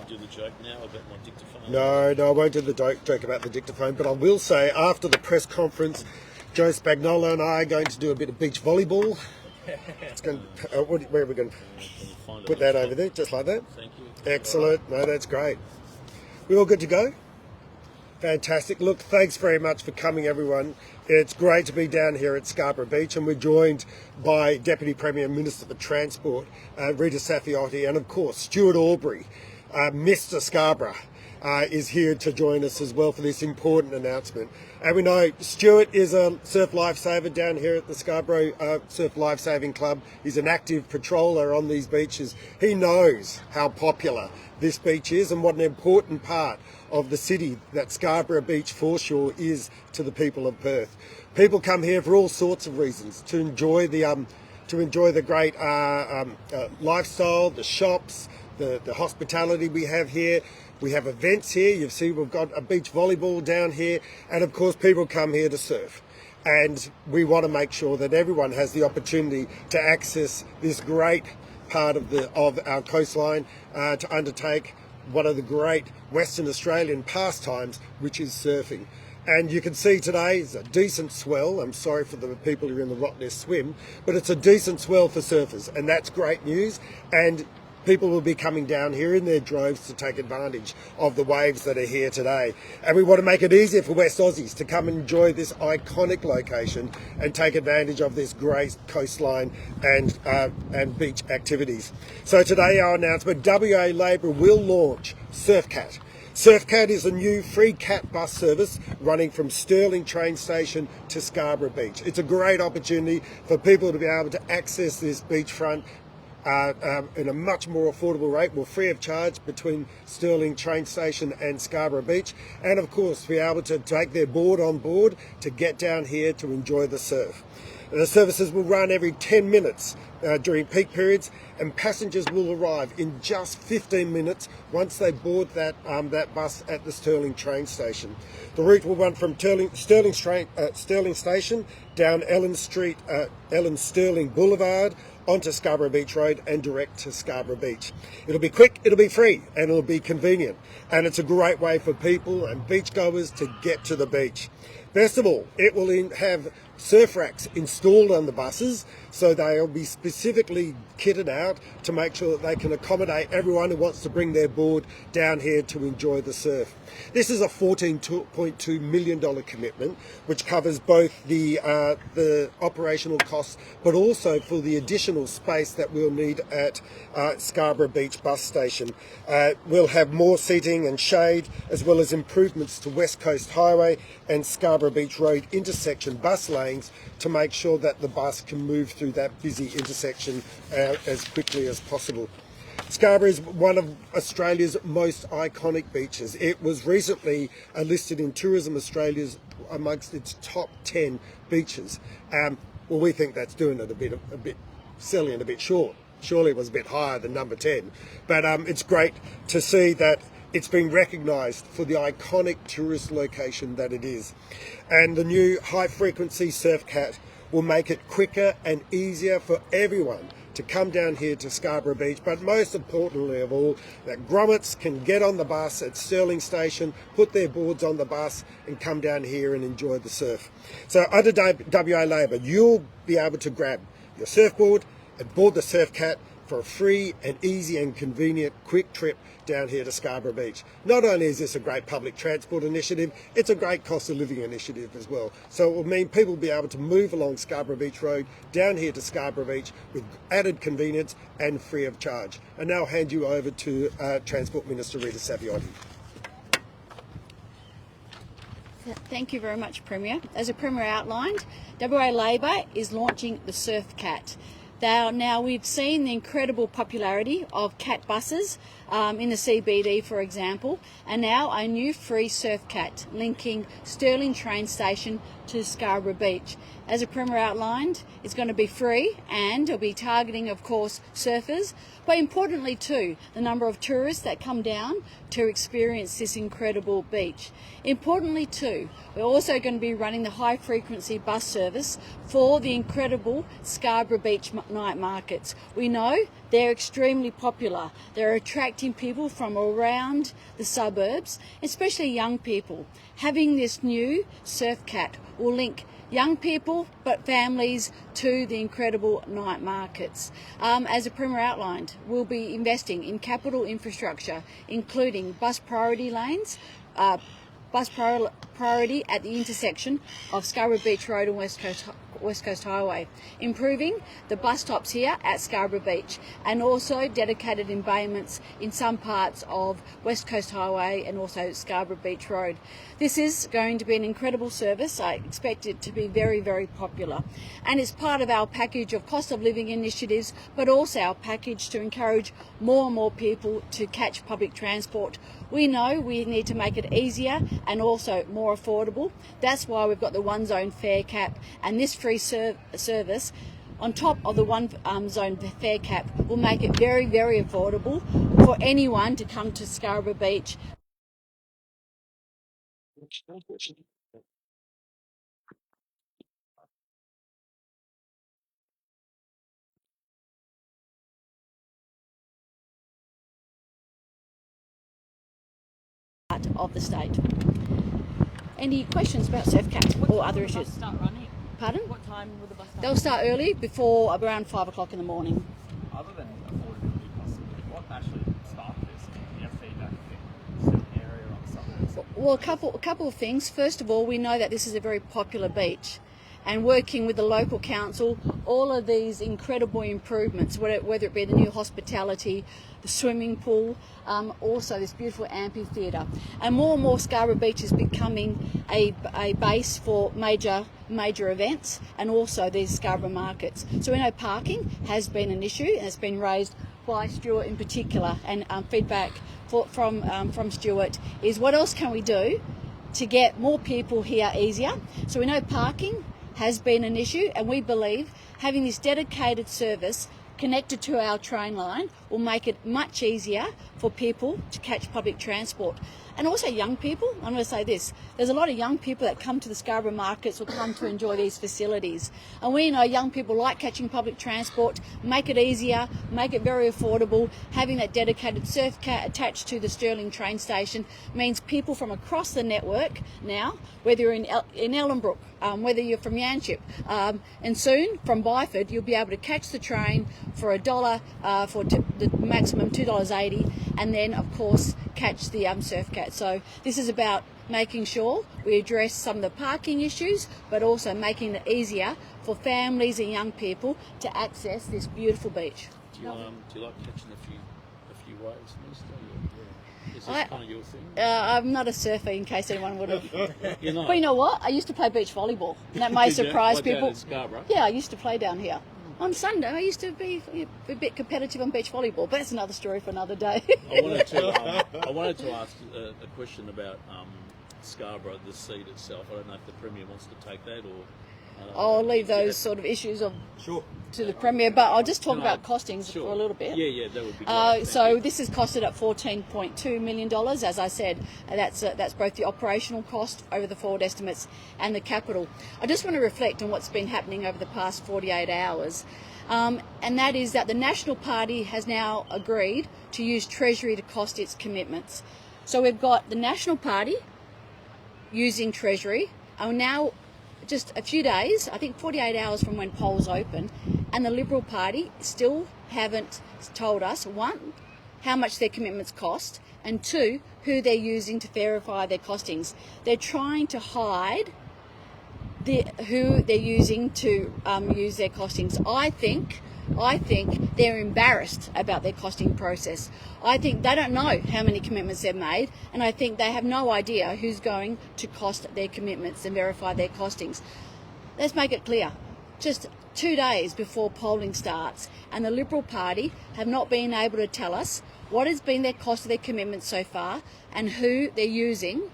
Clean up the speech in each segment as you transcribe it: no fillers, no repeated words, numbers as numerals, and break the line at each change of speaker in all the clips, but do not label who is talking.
do the joke now about my dictaphone?
No, I won't do the joke about the dictaphone, but I will say after the press conference, Joe Spagnola and I are going to do a bit of beach volleyball. It's going to, where are we going to put that over there, just like that?
Thank you.
Excellent. No, that's great. We all good to go? Fantastic. Look, thanks very much for coming, everyone. It's great to be down here at Scarborough Beach, and we're joined by Deputy Premier and Minister for Transport, Rita Saffioti, and of course, Stuart Albury, Mr. Scarborough, is here to join us as well for this important announcement. And we know Stuart is a surf lifesaver down here at the Scarborough Surf Lifesaving Club. He's an active patroller on these beaches. He knows how popular this beach is and what an important part of the city that Scarborough Beach foreshore is to the people of Perth. People come here for all sorts of reasons, to enjoy the great lifestyle, the shops, the hospitality we have here. We have events here. You see we've got a beach volleyball down here, and of course people come here to surf. And we want to make sure that everyone has the opportunity to access this great part of our coastline to undertake one of the great Western Australian pastimes, which is surfing. And you can see today is a decent swell. I'm sorry for the people who are in the Rottnest swim, but it's a decent swell for surfers, and that's great news. And people will be coming down here in their droves to take advantage of the waves that are here today. And we want to make it easier for West Aussies to come and enjoy this iconic location and take advantage of this great coastline and beach activities. So today our announcement, WA Labor will launch SurfCat. SurfCat is a new free cat bus service running from Stirling train station to Scarborough Beach. It's a great opportunity for people to be able to access this beachfront in a much more affordable rate, well, free of charge between Stirling train station and Scarborough Beach, and of course be able to take their board on board to get down here to enjoy the surf. The services will run every 10 minutes during peak periods, and passengers will arrive in just 15 minutes once they board that bus at the Stirling train station. The route will run from Stirling Station down Ellen Stirling Boulevard onto Scarborough Beach Road and direct to Scarborough Beach. It'll be quick, it'll be free, and it'll be convenient. And it's a great way for people and beachgoers to get to the beach. Best of all, it will have surf racks installed on the buses, so they'll be specifically kitted out to make sure that they can accommodate everyone who wants to bring their board down here to enjoy the surf. This is a $14.2 million commitment, which covers both the operational costs, but also for the additional space that we'll need at Scarborough Beach bus station. We'll have more seating and shade, as well as improvements to West Coast Highway and Scarborough Beach Road intersection bus lanes to make sure that the bus can move through that busy intersection as quickly as possible. Scarborough is one of Australia's most iconic beaches. It was recently listed in Tourism Australia's amongst its top 10 beaches. Well, we think that's doing it a bit silly and a bit short. Surely it was a bit higher than number 10. But it's great to see that it's been recognised for the iconic tourist location that it is. And the new high-frequency SurfCat will make it quicker and easier for everyone to come down here to Scarborough Beach, but most importantly of all, that grommets can get on the bus at Stirling Station, put their boards on the bus and come down here and enjoy the surf. So under WA Labor, you'll be able to grab your surfboard and board the SurfCat for a free and easy and convenient quick trip down here to Scarborough Beach. Not only is this a great public transport initiative, it's a great cost of living initiative as well. So it will mean people will be able to move along Scarborough Beach Road down here to Scarborough Beach with added convenience and free of charge. And now I'll hand you over to Transport Minister Rita Saffioti.
Thank you very much, Premier. As the Premier outlined, WA Labor is launching the SurfCat. Now we've seen the incredible popularity of cat buses in the CBD, for example, and now a new free SurfCat linking Stirling train station to Scarborough Beach. as a Premier outlined, it's going to be free, and it'll be targeting, of course, surfers, but importantly too, the number of tourists that come down to experience this incredible beach. Importantly too, we're also going to be running the high frequency bus service for the incredible Scarborough Beach night markets. We know they're extremely popular. They're attracting people from around the suburbs, especially young people. Having this new surf cat will link young people but families to the incredible night markets. As a Premier outlined, we'll be investing in capital infrastructure, including bus priority lanes, priority at the intersection of Scarborough Beach Road and West Coast Highway, improving the bus stops here at Scarborough Beach, and also dedicated embayments in some parts of West Coast Highway and also Scarborough Beach Road. This is going to be an incredible service. I expect it to be very, very popular, and it's part of our package of cost of living initiatives, but also our package to encourage more and more people to catch public transport. We know we need to make it easier and also more affordable. That's why we've got the one zone fare cap, and this free service on top of the one zone fare cap will make it very, very affordable for anyone to come to Scarborough Beach. Of the state. Any questions about surf cats or other issues?
Start running.
Pardon?
What time will the bus start?
They'll start early, before around 5 o'clock in the morning.
Other than affordability costs, what actually started this? Do you have feedback from the area on suburbs?
Well, a couple of things. First of all, we know that this is a very popular beach, and working with the local council, all of these incredible improvements, whether it be the new hospitality, the swimming pool, also this beautiful amphitheatre, and more Scarborough Beach is becoming a base for major events, and also these Scarborough markets. So we know parking has been an issue, and it's been raised by Stuart in particular, and feedback from Stuart is, what else can we do to get more people here easier? So we know parking has been an issue, and we believe having this dedicated service connected to our train line will make it much easier for people to catch public transport. And also young people, I'm going to say this, there's a lot of young people that come to the Scarborough markets or come to enjoy these facilities. And we know young people like catching public transport. Make it easier, make it very affordable. Having that dedicated surf cat attached to the Stirling train station means people from across the network now, whether you're in Ellenbrook, whether you're from Yanchep, and soon from Byford, you'll be able to catch the train for $1, for the maximum $2.80, and then of course catch the surf cat. So this is about making sure we address some of the parking issues, but also making it easier for families and young people to access this beautiful beach.
Do you like catching a few waves, Mister? Is this kind of your thing?
I'm not a surfer, in case anyone would have.
You're not.
But you know what? I used to play beach volleyball. And that may
Did you?
surprise
Like down
people.
in Scarborough?
Yeah, I used to play down here. On Sunday, I used to be a bit competitive on beach volleyball, but that's another story for another day.
I wanted to ask a question about Scarborough, the seat itself. I don't know if the Premier wants to take that, or
I'll leave those sort of issues to the Premier, but I'll just talk about costings for a little bit.
Yeah, that would be great.
So this is costed at $14.2 million. As I said, that's both the operational cost over the forward estimates and the capital. I just want to reflect on what's been happening over the past 48 hours. And that is that the National Party has now agreed to use Treasury to cost its commitments. So we've got the National Party using Treasury, and now just a few days, I think 48 hours from when polls open, and the Liberal Party still haven't told us, one, how much their commitments cost, and two, who they're using to verify their costings. They're trying to hide who they're using to use their costings. I think they're embarrassed about their costing process. I think they don't know how many commitments they've made, and I think they have no idea who's going to cost their commitments and verify their costings. Let's make it clear. Just 2 days before polling starts, and the Liberal Party have not been able to tell us what has been their cost of their commitments so far and who they're using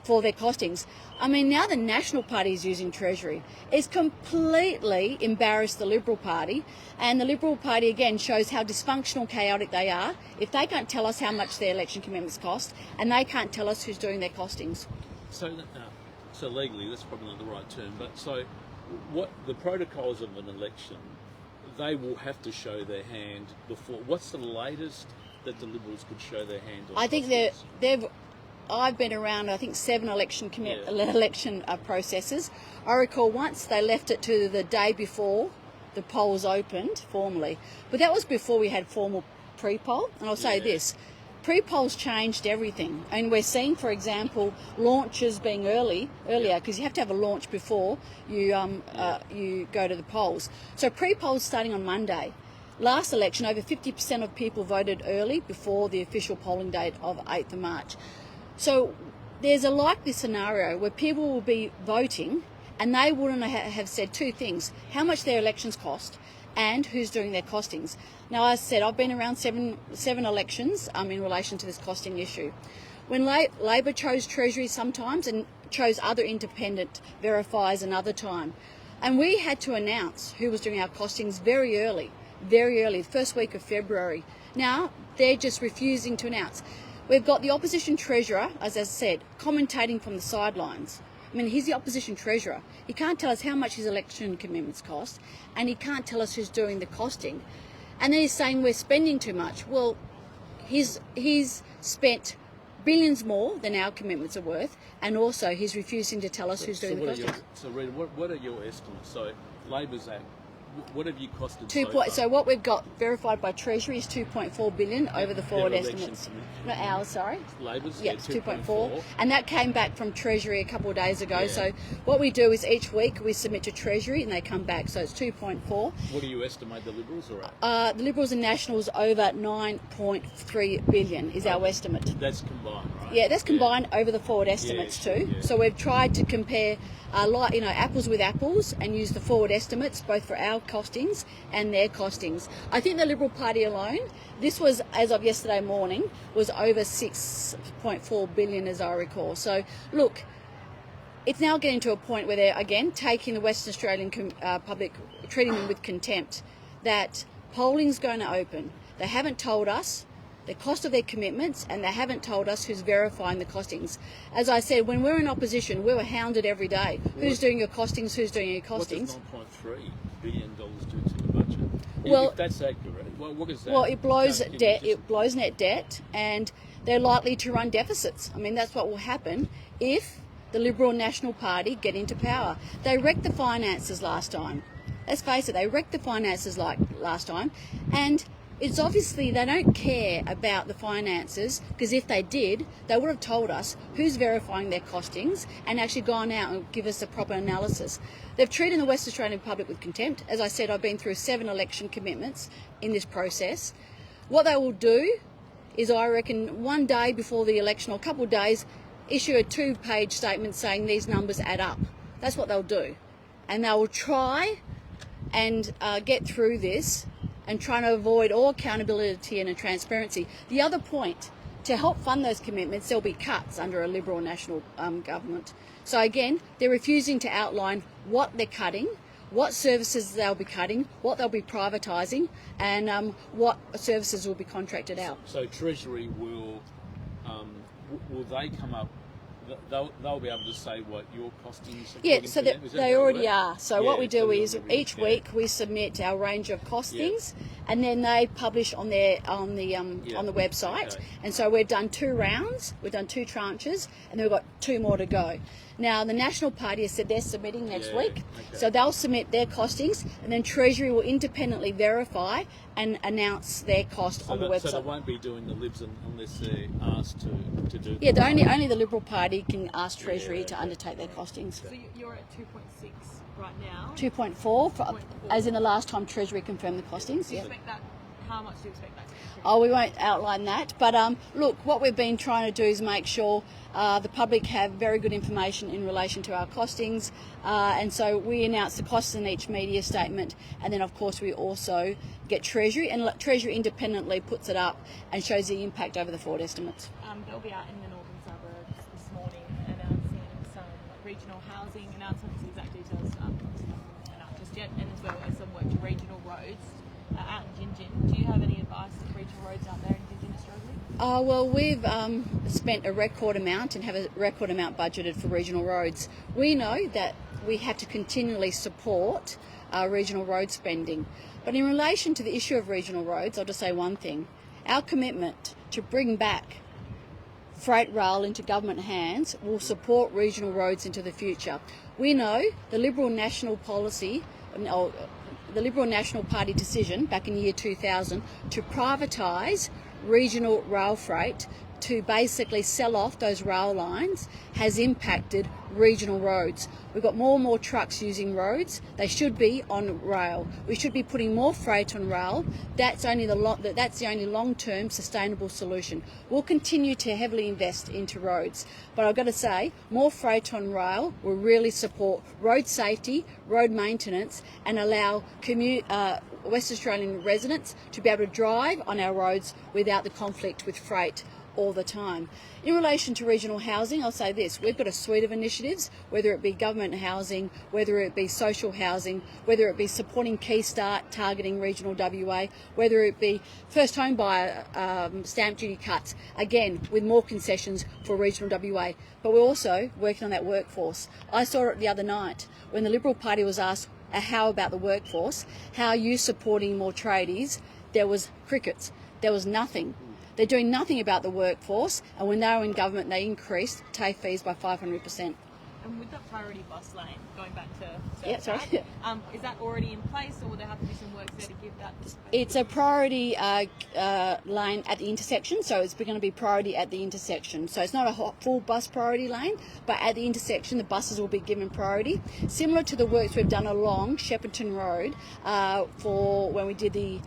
for their costings. I mean, now the National Party is using Treasury. It's completely embarrassed the Liberal Party, and the Liberal Party again shows how dysfunctional, chaotic they are if they can't tell us how much their election commitments cost, and they can't tell us who's doing their costings.
So legally, that's probably not the right term, but so what the protocols of an election, they will have to show their hand before. What's the latest that the Liberals could show their hand on?
I think they've. I've been around, I think, 7 election processes. I recall once they left it to the day before the polls opened formally, but that was before we had formal pre-poll. And I'll say this: pre-polls changed everything, and we're seeing, for example, launches being earlier because you have to have a launch before you go to the polls. So pre-polls starting on Monday. Last election, over 50% of people voted early before the official polling date of 8th of March. So there's a likely scenario where people will be voting and they wouldn't have said 2 things: how much their elections cost and who's doing their costings. Now, as I said, I've been around seven elections in relation to this costing issue. When Labor chose Treasury sometimes and chose other independent verifiers another time, and we had to announce who was doing our costings very early, the first week of February. Now they're just refusing to announce. We've got the opposition treasurer, as I said, commentating from the sidelines. I mean, he's the opposition treasurer. He can't tell us how much his election commitments cost, and he can't tell us who's doing the costing. And then he's saying we're spending too much. Well, he's spent billions more than our commitments are worth, and also he's refusing to tell us who's doing the costing.
So, Rita, what are your estimates? So, Labor's Act, what have you costed
So what we've got verified by Treasury is 2.4 billion over the forward estimates. Not ours, sorry.
Labor's?
Yeah, 2.4. And that came back from Treasury a couple of days ago. Yeah. So what we do is each week we submit to Treasury and they come back. So it's 2.4.
What do you estimate the Liberals are at?
The Liberals and Nationals over 9.3 billion is our estimate.
That's combined, right?
Yeah, that's combined over the forward estimates too. Yeah. So we've tried to compare apples with apples and use the forward estimates both for our costings and their costings. I think the Liberal Party alone, this was, as of yesterday morning, was over 6.4 billion as I recall. So look, it's now getting to a point where they're again taking the Western Australian public, treating them with contempt, that polling's going to open. They haven't told us the cost of their commitments, and they haven't told us who's verifying the costings. As I said, when we're in opposition, we were hounded every day. Who's doing your costings? Who's doing your costings?
What does $9.3 billion do to the budget?
Well,
if that's accurate, what is that?
Well, it blows debt. It blows net debt, and they're likely to run deficits. I mean, that's what will happen if the Liberal National Party get into power. They wrecked the finances last time. Let's face it, they wrecked the finances last time, and it's obviously they don't care about the finances, because if they did, they would have told us who's verifying their costings and actually gone out and give us a proper analysis. They've treated the West Australian public with contempt. As I said, I've been through 7 election commitments in this process. What they will do is, I reckon, one day before the election or a couple of days, issue a 2-page statement saying these numbers add up. That's what they'll do. And they will try and get through this and trying to avoid all accountability and transparency. The other point, to help fund those commitments, there'll be cuts under a Liberal National government. So again, they're refusing to outline what they're cutting, what services they'll be cutting, what they'll be privatising, and what services will be contracted out.
So Treasury will they come up? They'll be able to say what your costings are.
Yeah, so they already are. So what we do is each week we submit our range of costings, and then they publish on the website. Okay. And so we've done 2 rounds, we've done 2 tranches, and then we've got 2 more to go. Now the National Party has said they're submitting next week, so they'll submit their costings, and then Treasury will independently verify and announce their cost on the website.
So they won't be doing the Libs unless they're asked to do.
Yeah, only the Liberal Party can ask Treasury to undertake their costings.
So you're at 2.6 right now.
2.4, as in the last time Treasury confirmed the costings. Yeah.
How much do you expect that to increase?
Oh, we won't outline that. But look, what we've been trying to do is make sure the public have very good information in relation to our costings. And so we announce the costs in each media statement. And then, of course, we also get Treasury. And Treasury independently puts it up and shows the impact over the forward estimates.
They'll be out in the northern suburbs this morning. And regional housing announcements, exact details obviously not out just yet, and as well as some work to regional roads out in Gingin. Do you have any advice for regional roads out there in Gingin are struggling?
Well, we've spent a record amount and have a record amount budgeted for regional roads. We know that we have to continually support our regional road spending. But in relation to the issue of regional roads, I'll just say one thing. Our commitment to bring back freight rail into government hands will support regional roads into the future. We know the Liberal National Party decision back in the year 2000 to privatise regional rail freight, to basically sell off those rail lines, has impacted regional roads. We've got more and more trucks using roads. They should be on rail. We should be putting more freight on rail. That's the only long-term sustainable solution. We'll continue to heavily invest into roads, but I've got to say, more freight on rail will really support road safety, road maintenance, and allow West Australian residents to be able to drive on our roads without the conflict with freight all the time. In relation to regional housing, I'll say this: we've got a suite of initiatives, whether it be government housing, whether it be social housing, whether it be supporting Key Start targeting regional WA, whether it be first home buyer stamp duty cuts, again with more concessions for regional WA. But we're also working on that workforce. I saw it the other night when the Liberal Party was asked, how about the workforce? How are you supporting more tradies? There was crickets. There was nothing. They're doing nothing about the workforce, and when they were in government, they increased TAFE fees by 500%.
And with that priority bus lane, going back to
Yeah, sorry.
is that already in place, or will there have to be some work there to give that?
It's a priority lane at the intersection, so it's going to be priority at the intersection. So it's not a full bus priority lane, but at the intersection, the buses will be given priority. Similar to the works we've done along Shepparton Road for when we did the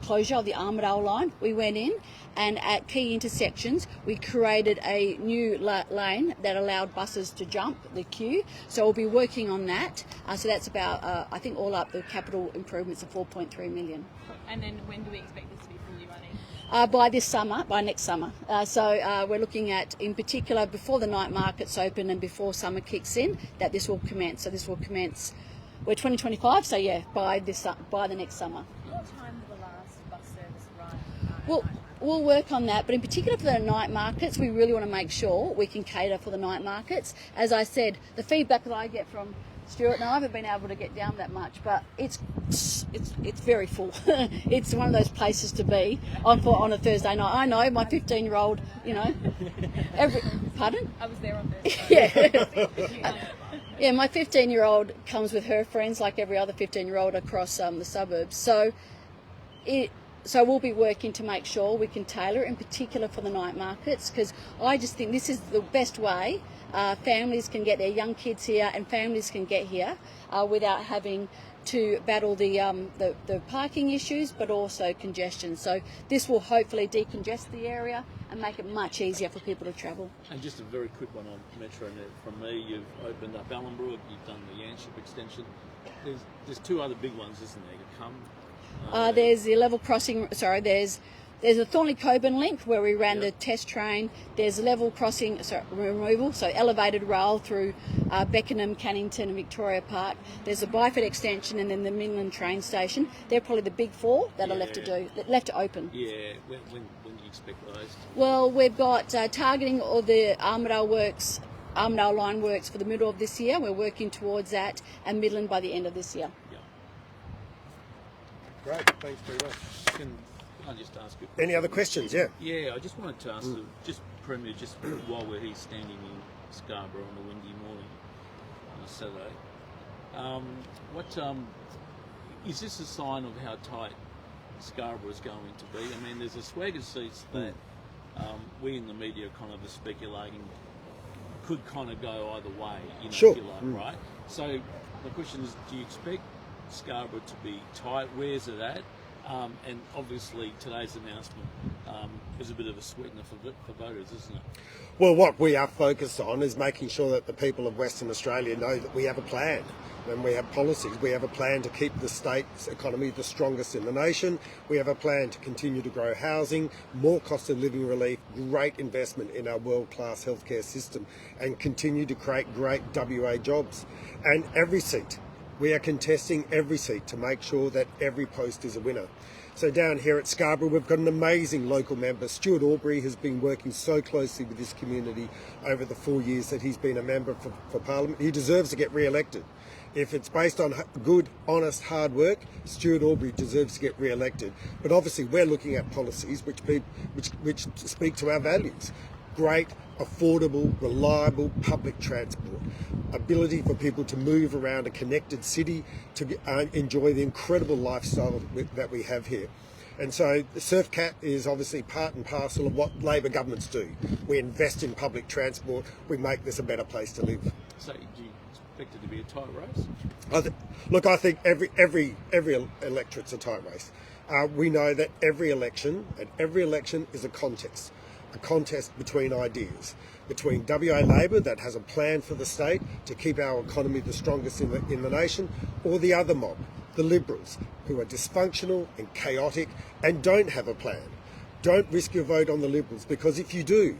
closure of the Armidale line, we went in and at key intersections we created a new lane that allowed buses to jump the queue. So we'll be working on that. So that's about, I think all up the capital improvements of 4.3 million.
And then when do we expect this to be fully running?
By next summer. So we're looking at, in particular, before the night markets open and before summer kicks in, that this will commence. So this will commence, we're 2025, so yeah, by the next summer.
What time will the last bus service run?
Well, we'll work on that, but in particular for the night markets, we really want to make sure we can cater for the night markets. As I said, the feedback that I get from Stuart and I haven't been able to get down that much, but it's very full. It's one of those places to be on a Thursday night. I know my 15-year-old, pardon?
I was there on Thursday.
Yeah. Yeah, my 15-year-old comes with her friends like every other 15-year-old across the suburbs. So we'll be working to make sure we can tailor it, in particular for the night markets, because I just think this is the best way families can get their young kids here and families can get here without having to battle the parking issues, but also congestion. So this will hopefully decongest the area and make it much easier for people to travel.
And just a very quick one on MetroNet from me. You've opened up Allenbrook, you've done the Yanship extension. There's two other big ones, isn't there, to come?
There's the level crossing, there's a Thornley-Coburn link where we ran the test train. There's level crossing removal, so elevated rail through Beckenham, Cannington and Victoria Park. There's a Byford extension and then the Midland train station. They're probably the big four that are left to open.
Yeah, when do you expect those?
Well, we've got targeting all the Armidale line works for the middle of this year. We're working towards that, and Midland by the end of this year.
Yeah.
Great, thanks very much.
Can I just ask you?
Any other questions? Yeah.
Yeah, I just wanted to ask Premier, just while we're here standing in Scarborough on a windy morning on a Saturday, is this a sign of how tight Scarborough is going to be? I mean, there's a swag of seats that we in the media kind of are speculating could kind of go either way,
Sure.
if you like, right? So the question is, do you expect Scarborough to be tight? Where's it at? And obviously today's announcement is a bit of a sweetener for voters, isn't it?
Well, what we are focused on is making sure that the people of Western Australia know that we have a plan and we have policies. We have a plan to keep the state's economy the strongest in the nation. We have a plan to continue to grow housing, more cost of living relief, great investment in our world-class healthcare system, and continue to create great WA jobs. And every seat, we are contesting every seat to make sure that every post is a winner. So down here at Scarborough, we've got an amazing local member. Stuart Aubrey has been working so closely with this community over the 4 years that he's been a member for Parliament. He deserves to get re-elected. If it's based on good, honest, hard work, Stuart Aubrey deserves to get re-elected. But obviously we're looking at policies which speak to our values. Great, affordable, reliable public transport, ability for people to move around a connected city to enjoy the incredible lifestyle that we have here. And so the SurfCat is obviously part and parcel of what Labor governments do. We invest in public transport, we make this a better place to live.
So do you expect it to be a tight race?
I think every electorate's a tight race. We know that every election is a contest between ideas, between WA Labor that has a plan for the state to keep our economy the strongest in the nation, or the other mob, the Liberals, who are dysfunctional and chaotic and don't have a plan. Don't risk your vote on the Liberals, because if you do,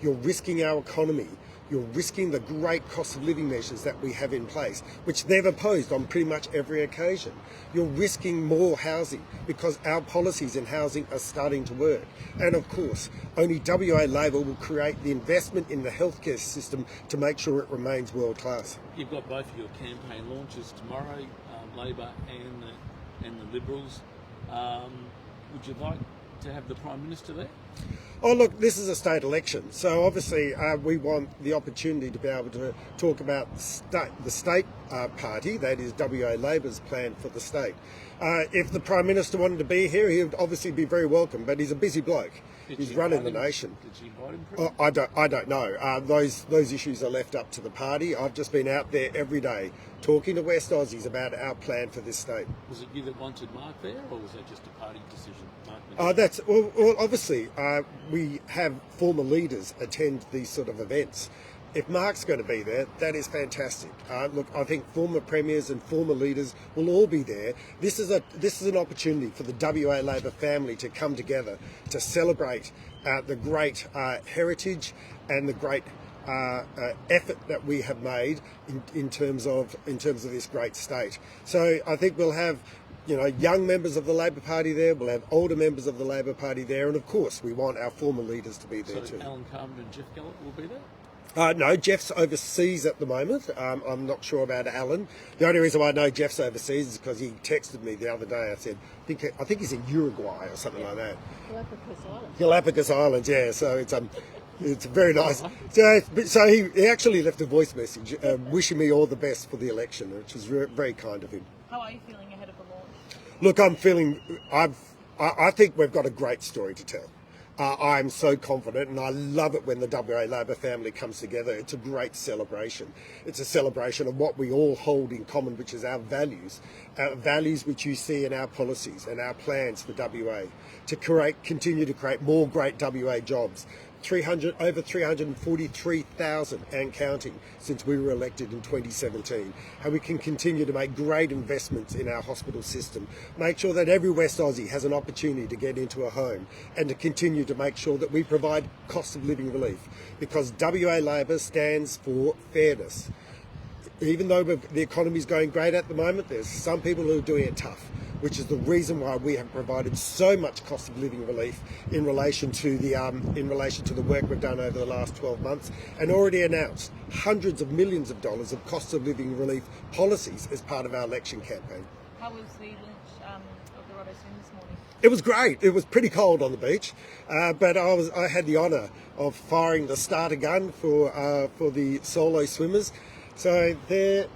you're risking our economy. You're risking the great cost of living measures that we have in place, which they've opposed on pretty much every occasion. You're risking more housing because our policies in housing are starting to work. And of course, only WA Labor will create the investment in the healthcare system to make sure it remains world class.
You've got both of your campaign launches tomorrow, Labor and the Liberals. Would you like to have the Prime Minister there?
Oh look, this is a state election, so obviously we want the opportunity to be able to talk about the state party, that is WA Labor's plan for the state. If the Prime Minister wanted to be here, he would obviously be very welcome, but he's a busy bloke. He's running the nation.
Did she invite him?
I don't know. Those issues are left up to the party. I've just been out there every day talking to West Aussies about our plan for this state.
Was it you that wanted Mark there, or was that just a party decision?
Obviously, we have former leaders attend these sort of events. If Mark's going to be there, that is fantastic. Look, I think former premiers and former leaders will all be there. This is an opportunity for the WA Labor family to come together to celebrate the great heritage and the great effort that we have made in terms of this great state. So I think we'll have young members of the Labor Party there, we'll have older members of the Labor Party there, and of course we want our former leaders to be there
so
too.
Alan Carmen and Jeff Gallop will be there?
No, Jeff's overseas at the moment. I'm not sure about Alan. The only reason why I know Jeff's overseas is because he texted me the other day. I said, I think he's in Uruguay or something like that.
Galapagos Islands.
Galapagos Islands, yeah. So it's very nice. So he actually left a voice message wishing me all the best for the election, which was very kind of him.
How are you feeling ahead of the launch?
Look, I think we've got a great story to tell. I'm so confident, and I love it when the WA Labor family comes together. It's a great celebration. It's a celebration of what we all hold in common, which is our values which you see in our policies and our plans for WA to continue to create more great WA jobs. Over 343,000 and counting since we were elected in 2017. How we can continue to make great investments in our hospital system, make sure that every West Aussie has an opportunity to get into a home, and to continue to make sure that we provide cost of living relief, because WA Labor stands for fairness. Even though the economy is going great at the moment, there's some people who are doing it tough, which is the reason why we have provided so much cost of living relief in relation to the work we've done over the last 12 months, and already announced hundreds of millions of dollars of cost of living relief policies as part of our election campaign.
How was the launch of the Roddo swim this morning?
It was great. It was pretty cold on the beach, but I had the honour of firing the starter gun for the solo swimmers. So they're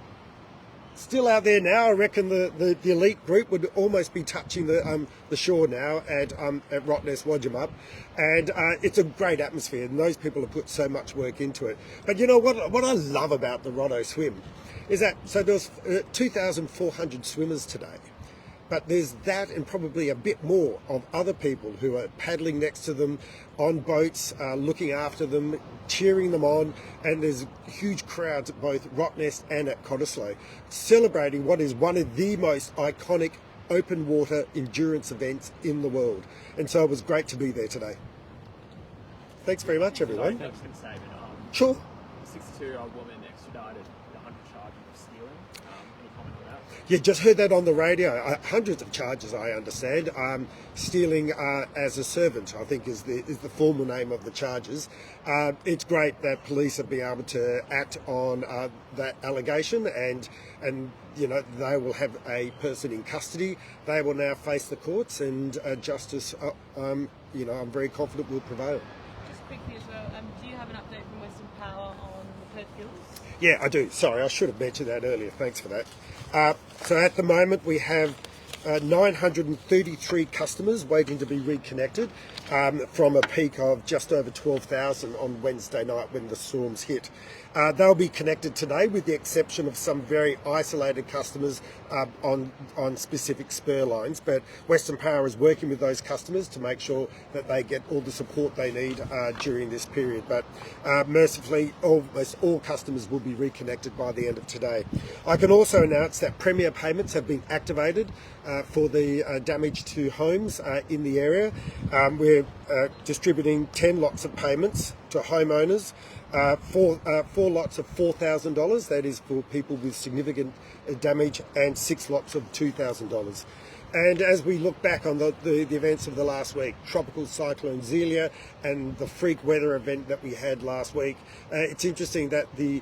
still out there now. I reckon the elite group would almost be touching the shore now at Rottnest Wodgemup, and it's a great atmosphere, and those people have put so much work into it. But you know what I love about the Roddo swim is that there was 2,400 swimmers today, But there's that and probably a bit more of other people who are paddling next to them on boats, looking after them, cheering them on, and there's huge crowds at both Rottnest and at Cottesloe, celebrating what is one of the most iconic open water endurance events in the world. And so it was great to be there today. Thanks very much, everyone.
I was going to say, but
Sure.
a 62-year-old woman extradited the 100 charges of stealing. Any comment on that?
Yeah, just heard that on the radio. Hundreds of charges, I understand. Stealing as a servant, I think, is the formal name of the charges. It's great that police have been able to act on that allegation, and you know, they will have a person in custody. They will now face the courts, and justice, you know, I'm very confident will prevail.
Just quickly as well, do you have an update from Western Power on the Perth Hills?
Yeah, I do. Sorry, I should have mentioned that earlier. Thanks for that. So at the moment we have 933 customers waiting to be reconnected from a peak of just over 12,000 on Wednesday night when the storms hit. They'll be connected today with the exception of some very isolated customers on specific spur lines, but Western Power is working with those customers to make sure that they get all the support they need during this period. But mercifully, almost all customers will be reconnected by the end of today. I can also announce that Premier payments have been activated for the damage to homes in the area. We're distributing 10 lots of payments to homeowners, four lots of $4,000, that is for people with significant damage, and 6 lots of $2,000. And as we look back on the events of the last week, Tropical Cyclone Zelia and the freak weather event that we had last week, it's interesting that the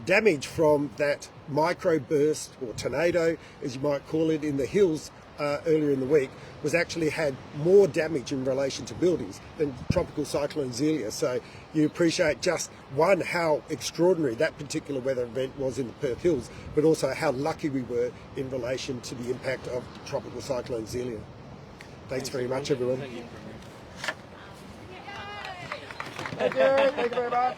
damage from that microburst or tornado, as you might call it, in the hills earlier in the week was actually had more damage in relation to buildings than Tropical Cyclone Zelia. So you appreciate just one, how extraordinary that particular weather event was in the Perth Hills, but also how lucky we were in relation to the impact of Tropical Cyclone Zelia. Thanks very much, everyone.
Thank you.
Thank you very much.